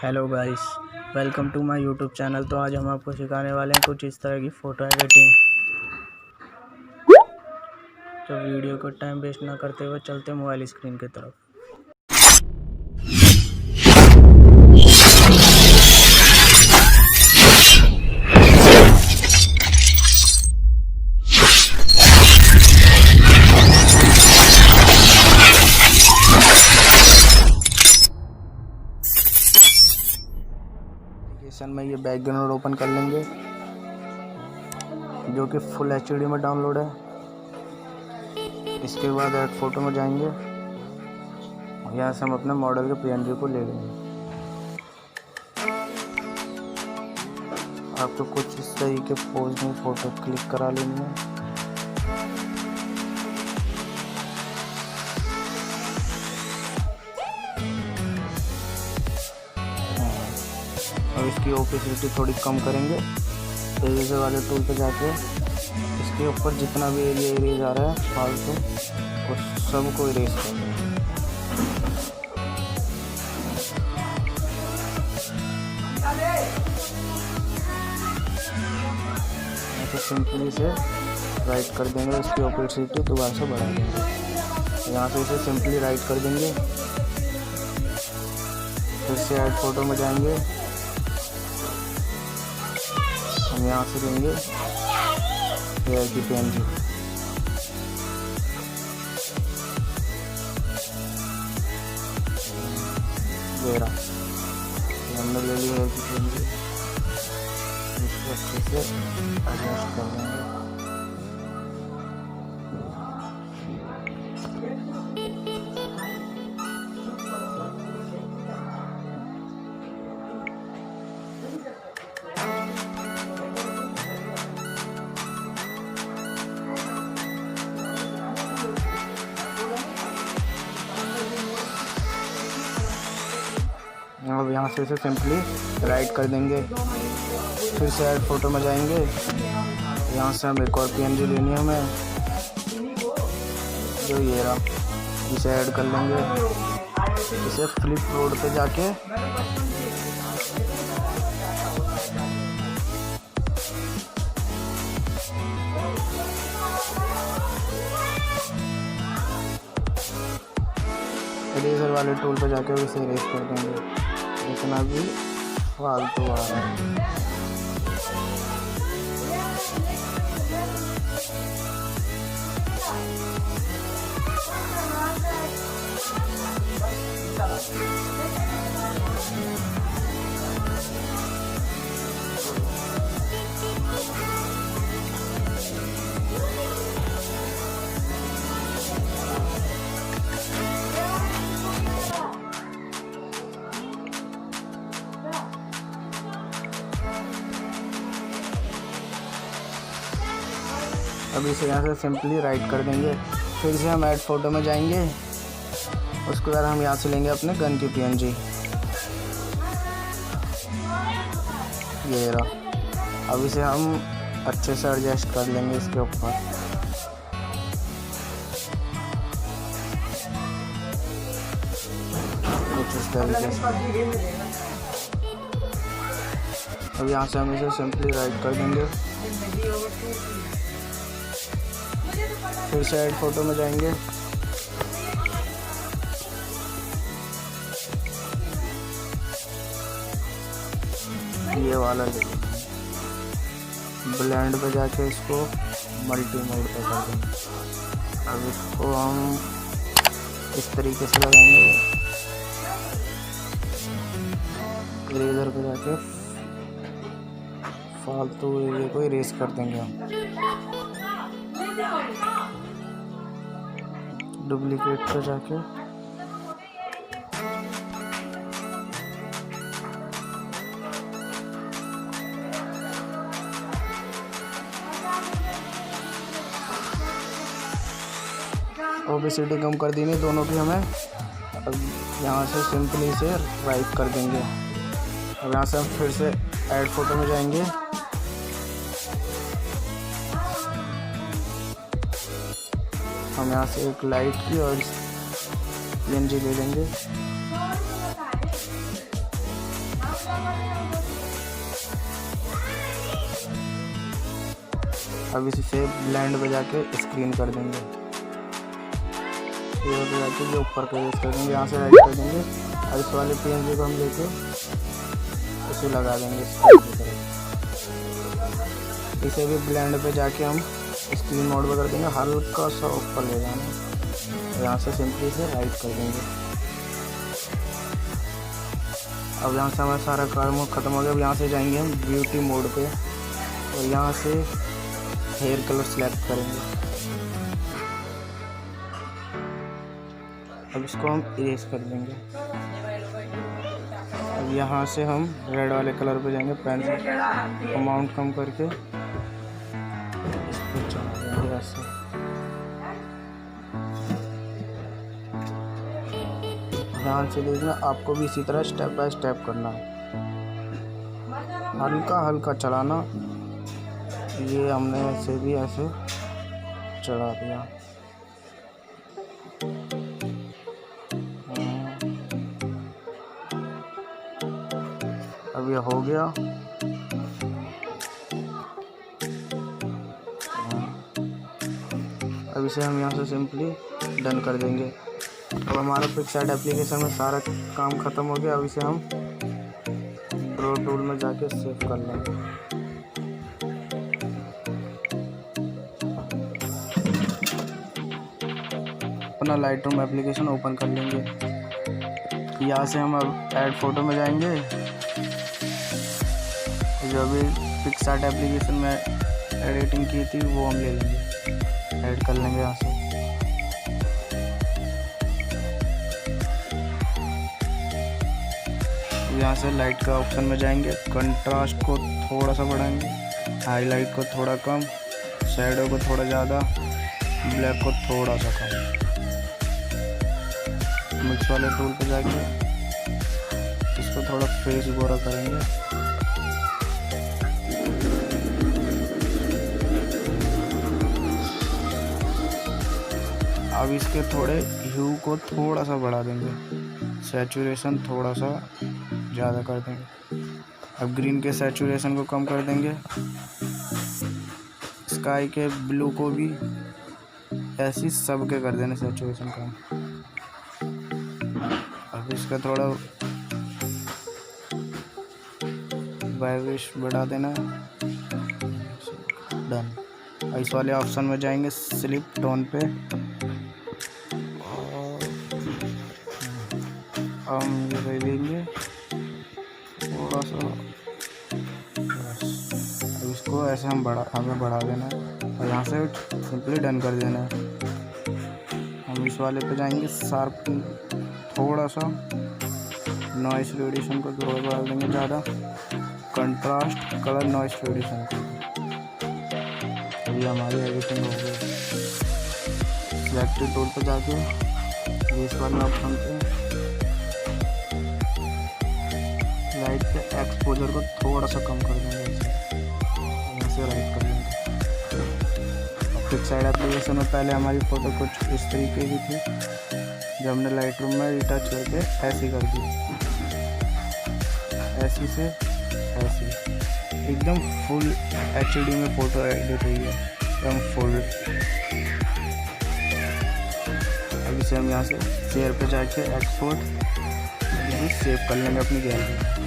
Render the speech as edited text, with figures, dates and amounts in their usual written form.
Hello guys, welcome to my YouTube channel. तो आज हम आपको सिखाने वाले हैं कुछ इस तरह की फ़ोटो एडिटिंग। तो वीडियो को टाइम वेस्ट ना करते हुए चलते मोबाइल स्क्रीन की तरफ। एप्लीकेशन में ये बैकग्राउंड ओपन कर लेंगे जो कि फुल एचडी में डाउनलोड है। इसके बाद ऐड फोटो में जाएंगे। यहाँ से हम अपने मॉडल के पीएनजी को ले लेंगे। आपको कुछ इस तरीके पोज में फ़ोटो क्लिक करा लेनी है। और इसकी ओपेसिटी थोड़ी कम करेंगे। इरेजर वाले टूल पे जाके इसके ऊपर जितना भी एरिया इरेज आ रहा है फालतू उस सबको इरेज कर देंगे। तो सिंपली से राइट कर देंगे। इसकी ओपेसिटी दोबारा से बढ़ा देंगे। यहाँ से इसे सिंपली राइट कर देंगे। फिर से ऐड फोटो में जाएंगे। हम यहाँ से लेंगे हेयर की पीएनजी। हमने ले ली हेयर की पीएनजी। इसको अच्छे से एडजस्ट कर देंगे। अब यहाँ से इसे सिंपली राइट कर देंगे। फिर से ऐड फोटो में जाएंगे। यहाँ से हम एक और पीएनजी लेनी है हमें, जो ये रहा। इसे ऐड कर लेंगे। इसे फ्लिप रोड पे जाके इरेजर वाले टूल पे जाके इसे इरेज कर देंगे। इतना भी फालतू आ रहा है। अब इसे यहाँ से सिंपली राइट कर देंगे। फिर से हम ऐड फोटो में जाएंगे। उसके बाद हम यहाँ से लेंगे अपने गन की पीएनजी। ये रहा। अब इसे हम अच्छे से एडजस्ट कर लेंगे इसके ऊपर। कुछ इस तरीके से। अब यहाँ से हम इसे सिंपली राइट कर देंगे। फिर से ऐड फोटो में जाएंगे। ये वाला ब्लेंड पे जाके इसको मल्टी मोड पे कर देंगे। अब इसको हम इस तरीके से लगाएंगे। इरेजर पे जाके फालतू एरिया को इरेज कर देंगे हम। डुप्लीकेट पे जाके ओपेसिटी कम कर देनी दोनों की हमें। अब यहाँ से सिंपली से राइट कर देंगे। अब यहाँ से हम फिर से ऐड फोटो में जाएंगे। हम यहाँ से एक लाइट की और पीएनजी ले लेंगे। अब इसे ब्लेंड पे जाके स्क्रीन कर देंगे, ये पे जाके जो ऊपर का यूज़ कर देंगे, यहाँ से राइट कर देंगे और इस वाले PNG को हम लेके इसे लगा देंगे स्क्रीन की तरफ। इसे भी ब्लेंड पे जाके हम स्क्रीन मोड पर कर देंगे, हल्का सा ऊपर ले जाना, यहाँ से सिंपली से राइट कर देंगे। अब यहाँ से हमारा सारा कार मोड ख़त्म हो गया। अब यहाँ से जाएंगे हम ब्यूटी मोड पे और यहाँ से हेयर कलर सेलेक्ट करेंगे। अब इसको हम इरेज कर देंगे। अब यहाँ से हम रेड वाले कलर पे जाएंगे, पेंसिल अमाउंट कम करके इसको चढ़ा देंगे ऐसे। ध्यान से देखना, आपको भी इसी तरह स्टेप बाय स्टेप करना है, हल्का हल्का चलाना। ये हमने ऐसे भी ऐसे चढ़ा दिया। अब ये हो गया। अब इसे हम यहाँ से सिंपली डन कर देंगे। अब हमारा पिक्सआर्ट एप्लीकेशन में सारा काम ख़त्म हो गया। अब इसे हम ड्रॉ टूल में जाके सेव कर लेंगे। अपना लाइटरूम एप्लीकेशन ओपन कर लेंगे। यहाँ से हम अब ऐड फोटो में जाएंगे। जो भी पिक्सआर्ट एप्लीकेशन में एडिटिंग की थी वो हम ले लेंगे, ऐड कर लेंगे यहाँ से। यहाँ से लाइट का ऑप्शन में जाएंगे, कंट्रास्ट को थोड़ा सा बढ़ाएंगे, हाईलाइट को थोड़ा कम, शैडो को थोड़ा ज़्यादा, ब्लैक को थोड़ा सा कम। मिक्स वाले टूल पे जाके इसको थोड़ा फेस गोरा करेंगे। अब इसके थोड़े ह्यू को थोड़ा सा बढ़ा देंगे, सैचुरेशन थोड़ा सा ज़्यादा कर देंगे। अब ग्रीन के सैचुरेशन को कम कर देंगे, स्काई के ब्लू को भी ऐसी सबके कर देने सैचुरेशन कम। अब इसका थोड़ा वाइब्रेशन बढ़ा देना, डन। इस वाले ऑप्शन में जाएंगे स्लिप टोन पे, हम ये दे देंगे थोड़ा सा बस। अब इसको ऐसे हमें बढ़ा देना है और यहाँ से सिंपली डन कर देना है। हम इस वाले पे जाएंगे, शार्प थोड़ा सा, नॉइस रेडिएशन को थोड़ा बढ़ा देंगे ज़्यादा, कंट्रास्ट कलर नॉइस रेडिएशन को। अभी हमारी एडिटिंग हो गई। सिलेक्टेड टूल पे जाके इस वाले ऑप्शन पे लाइट के एक्सपोजर को थोड़ा सा कम कर देंगे, ऐसे राइट कर देंगे। पिक्सआर्ट एप्लीकेशन में पहले हमारी फ़ोटो कुछ इस तरीके की थी, जब हमने लाइटरूम में रिटच करके ऐसी कर दी, ऐसी से ऐसी, एकदम फुल HD में फ़ोटो एडिट हुई है, एकदम फुल। अब इसे हम यहाँ से शेयर पे जाके एक्सपोर्ट सेव कर लेंगे अपनी गैलरी में।